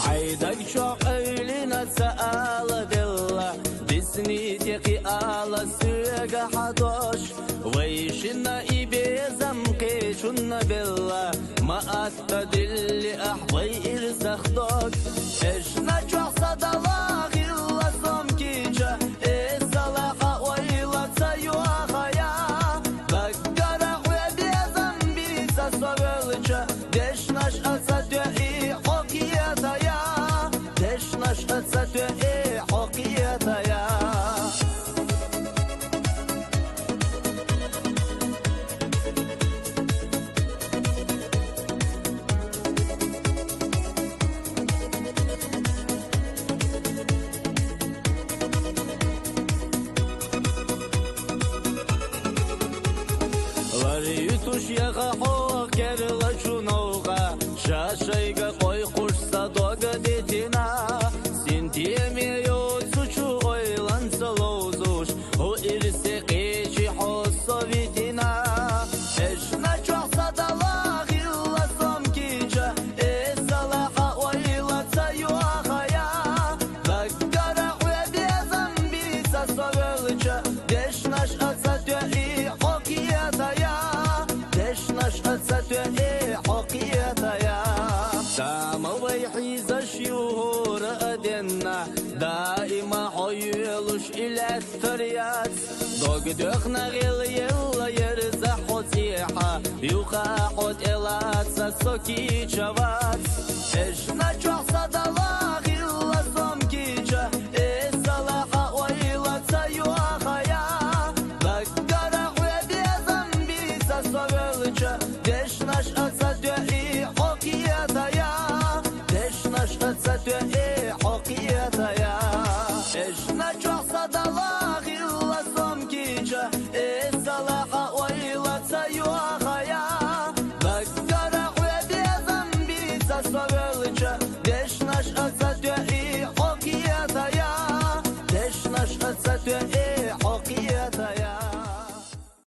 عيدك شعيلنا سأل بالله بسني قيالة سيقى حدوش ويشنا إبيزم كيشنا بالله ما أتدل أحضي إرزخ دوك إشنا جوحصة دلاغ إلا صمكيجة إسلاقة وإلا تسيوخيا بقرق وإبيزم بيسا صغلجة دشناش أصدقي حقيتها دشناش أصدقي حقيتها Variyutuş yağa hoq kerla çunauğa Şaşayga qoy quşsa doga detina Sintiyemiyo suçu oylansa lozuş O irsi qeçi hossa vitina Eşna çoxsa dalaq illa somkica Esalaqa oylatsa yuaqaya Bakkara uyabezam bisa sovelca Deşnaş atsa tü'i حقيتها دشناش أتصدقي حقيتها داما ويحيز الشهور أدنا دائما حيولش إلى الثريات دوق دخنا غيل يلا يرزح وتيحة يوقع حد إلات سسوكي شوات إشنا جوحصة دلاغ إلا